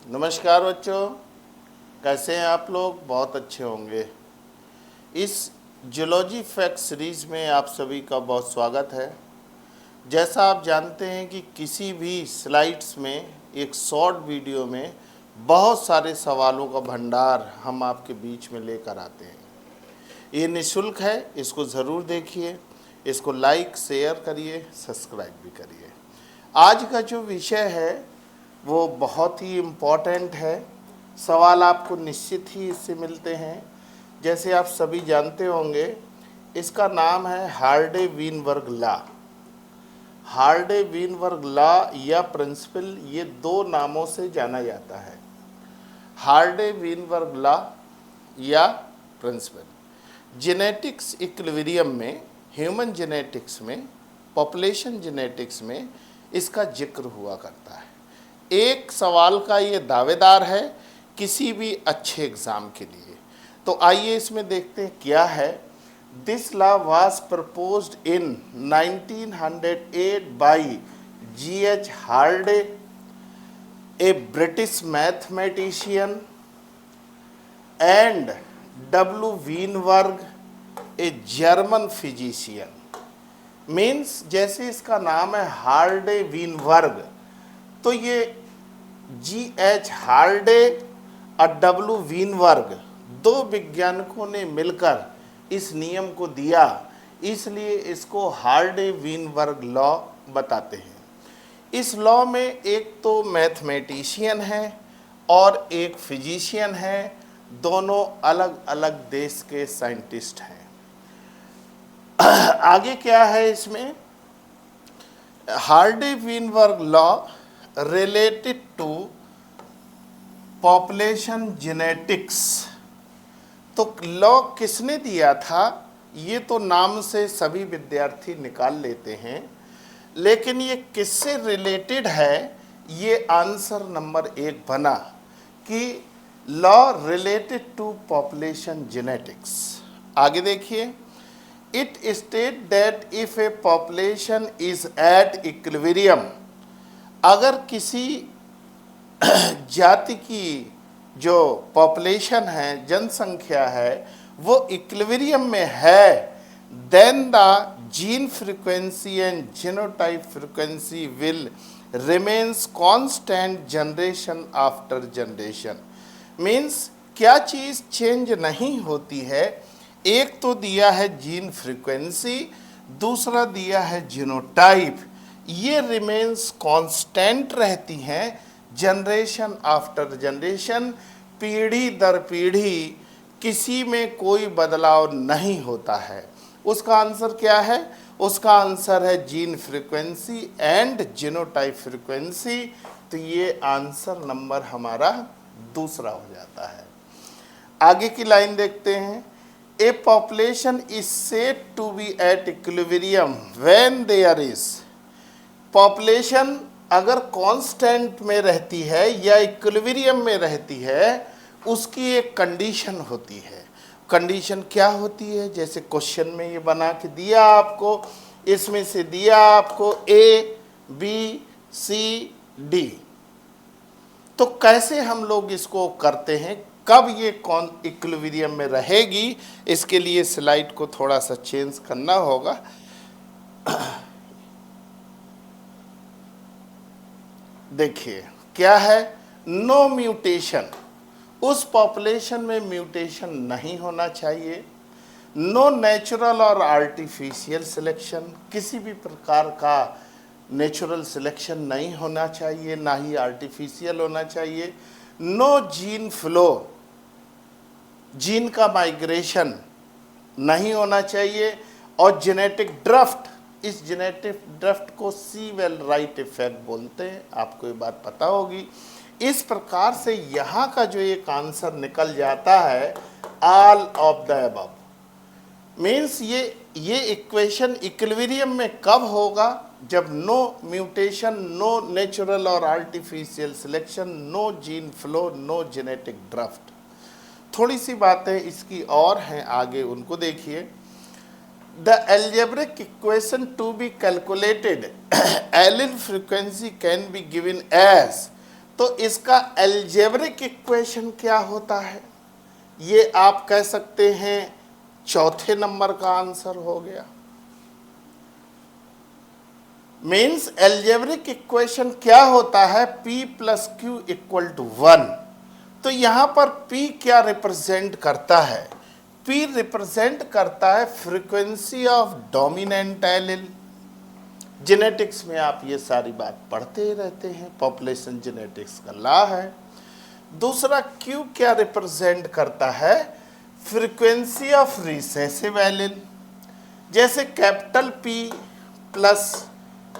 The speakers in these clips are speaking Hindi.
नमस्कार बच्चों, कैसे हैं आप लोग? बहुत अच्छे होंगे। इस जूलॉजी फैक्ट सीरीज़ में आप सभी का बहुत स्वागत है। जैसा आप जानते हैं कि किसी भी स्लाइड्स में एक शॉर्ट वीडियो में बहुत सारे सवालों का भंडार हम आपके बीच में लेकर आते हैं। ये निःशुल्क है, इसको ज़रूर देखिए, इसको लाइक शेयर करिए, सब्सक्राइब भी करिए। आज का जो विषय है वो बहुत ही इम्पॉर्टेंट है। सवाल आपको निश्चित ही इससे मिलते हैं। जैसे आप सभी जानते होंगे, इसका नाम है हार्डे-वीनबर्ग लॉ। हार्डे-वीनबर्ग लॉ या प्रिंसिपल, ये दो नामों से जाना जाता है। हार्डे-वीनबर्ग लॉ या प्रिंसिपल जेनेटिक्स इक्विलिब्रियम में, ह्यूमन जेनेटिक्स में, पॉपुलेशन जेनेटिक्स में इसका जिक्र हुआ करता है। एक सवाल का ये दावेदार है किसी भी अच्छे एग्ज़ाम के लिए। तो आइए इसमें देखते हैं क्या है। This law was proposed in 1908 by G.H. Hardy, a British mathematician, and W. Weinberg, a German physician. Means जैसे इसका नाम है हार्डे-वीनबर्ग, तो ये G.H. हार्डे और W. वीनबर्ग दो वैज्ञानिकों ने मिलकर इस नियम को दिया, इसलिए इसको हार्डे-वीनबर्ग लॉ बताते हैं। इस लॉ में एक तो मैथमेटिशियन है और एक फिजिशियन है, दोनों अलग अलग देश के साइंटिस्ट हैं। आगे क्या है इसमें? Hardy Weinberg law related to population genetics. तो लॉ किसने दिया था, ये तो नाम से सभी विद्यार्थी निकाल लेते हैं, लेकिन ये किससे रिलेटेड है, ये आंसर नंबर 1 बना कि law related to population genetics. आगे देखिए, it state that if a population is at equilibrium, अगर किसी जाति की जो पॉपुलेशन है, जनसंख्या है, वो इक्विलिब्रियम में है, then the gene frequency and genotype frequency will remains constant generation after generation. Means क्या चीज़ चेंज नहीं होती है? एक तो दिया है जीन फ्रीक्वेंसी, दूसरा दिया है जीनोटाइप। ये रिमेन्स कांस्टेंट रहती हैं जनरेशन आफ्टर जनरेशन, पीढ़ी दर पीढ़ी, किसी में कोई बदलाव नहीं होता है। उसका आंसर क्या है? उसका आंसर है gene frequency and genotype frequency. तो ये आंसर नंबर हमारा दूसरा हो जाता है। आगे की लाइन देखते हैं। A population is said to be at equilibrium when there is, population अगर कांस्टेंट में रहती है या इक्विलिब्रियम में रहती है, उसकी एक कंडीशन होती है। कंडीशन क्या होती है? जैसे क्वेश्चन में ये बना के दिया आपको, इसमें से दिया आपको A, B, C, D। तो कैसे हम लोग इसको करते हैं, कब ये कौन इक्विलिब्रियम में रहेगी, इसके लिए स्लाइड को थोड़ा सा चेंज करना होगा। देखिए क्या है, नो म्यूटेशन, उस पॉपुलेशन में म्यूटेशन नहीं होना चाहिए। नो नेचुरल और आर्टिफिशियल सिलेक्शन, किसी भी प्रकार का नेचुरल सिलेक्शन नहीं होना चाहिए, ना ही आर्टिफिशियल होना चाहिए। नो जीन फ्लो, जीन का माइग्रेशन नहीं होना चाहिए। और जेनेटिक ड्रिफ्ट, इस जेनेटिक ड्रिफ्ट को सीवेल-राइट इफेक्ट बोलते हैं, आपको ये बात पता होगी। इस प्रकार से यहाँ का जो एक आंसर निकल जाता है all of the above. Means ये इक्वेशन इक्विलिब्रियम में कब होगा? जब नो म्यूटेशन, नो नेचुरल और artificial selection, no gene flow, no genetic drift. थोड़ी सी बातें इसकी और हैं, आगे उनको देखिए। The algebraic equation to be calculated allele frequency can be given as तो इसका एल्जेब्रिक इक्वेशन क्या होता है, ये आप कह सकते हैं चौथे नंबर का आंसर हो गया। मीन्स एल्जेब्रिक इक्वेशन क्या होता है, P plus Q equal to 1। तो यहां पर P क्या रिप्रेजेंट करता है, P रिप्रेजेंट करता है frequency of dominant allele. Genetics में आप ये सारी बात पढ़ते ही रहते हैं, पॉपुलेशन जेनेटिक्स का लॉ है। दूसरा Q क्या रिप्रेजेंट करता है, फ्रीक्वेंसी ऑफ रिसेसिव एलील। जैसे capital P plus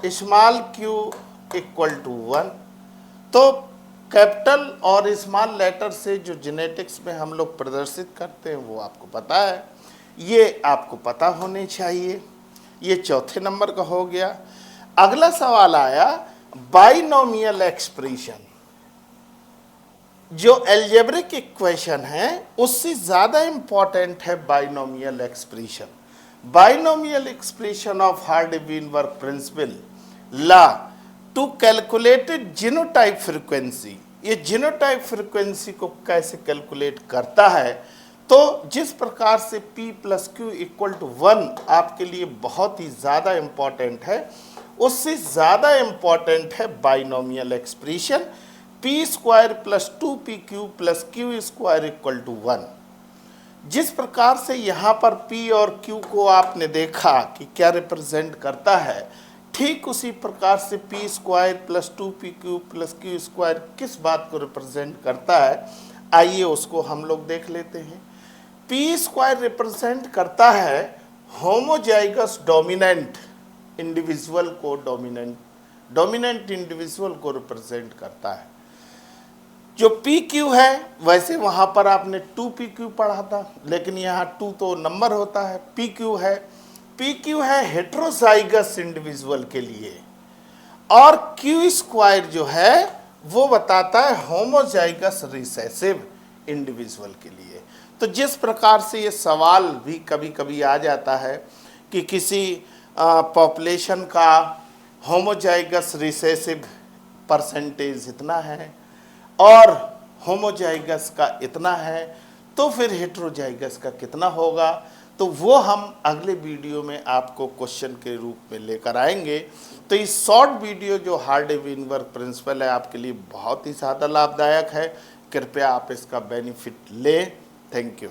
small q equal to 1। तो कैपिटल और स्मॉल लेटर से जो जेनेटिक्स में हम लोग प्रदर्शित करते हैं वो आपको पता है, ये आपको पता होने चाहिए। ये चौथे नंबर का हो गया। अगला सवाल आया बाइनोमियल एक्सप्रेशन। जो एल्जेब्रिक इक्वेशन है उससे ज़्यादा इंपॉर्टेंट है binomial expression. Binomial expression of Hardy Weinberg principle law to calculated genotype frequency. ये जीनोटाइप फ्रीक्वेंसी को कैसे कैलकुलेट करता है, तो जिस प्रकार से P plus Q equal to 1 आपके लिए बहुत ही ज़्यादा इम्पॉर्टेंट है, उससे ज़्यादा इम्पॉर्टेंट है binomial expression P square plus 2PQ plus Q square equal to 1। जिस प्रकार से यहाँ पर P और Q को आपने देखा कि क्या रिप्रेजेंट करता है, ठीक उसी प्रकार से P square plus 2PQ plus Q square किस बात को रिप्रेजेंट करता है, आइए उसको हम लोग देख लेते हैं। P स्क्वायर रिप्रेजेंट करता है होमोजाइगस डोमिनेंट इंडिविजुअल को, डोमिनेंट इंडिविजुअल को रिप्रेजेंट करता है। जो PQ है वैसे वहाँ पर आपने 2PQ पढ़ा था, लेकिन यहाँ 2 तो नंबर होता है, PQ है। PQ है हेट्रोजाइगस इंडिविजुअल के लिए, और Q स्क्वायर जो है वो बताता है होमोजाइगस रिसेसिव इंडिविजुअल के लिए। तो जिस प्रकार से ये सवाल भी कभी कभी आ जाता है कि किसी पॉपुलेशन का होमोजाइगस रिसेसिव परसेंटेज इतना है और होमोजाइगस का इतना है, तो फिर हेट्रोजाइगस का कितना होगा, तो वो हम अगले वीडियो में आपको क्वेश्चन के रूप में लेकर आएंगे। तो इस शॉर्ट वीडियो जो हार्डी-वेनबर्ग प्रिंसिपल है आपके लिए बहुत ही ज़्यादा लाभदायक है, कृपया आप इसका बेनिफिट लें। Thank you.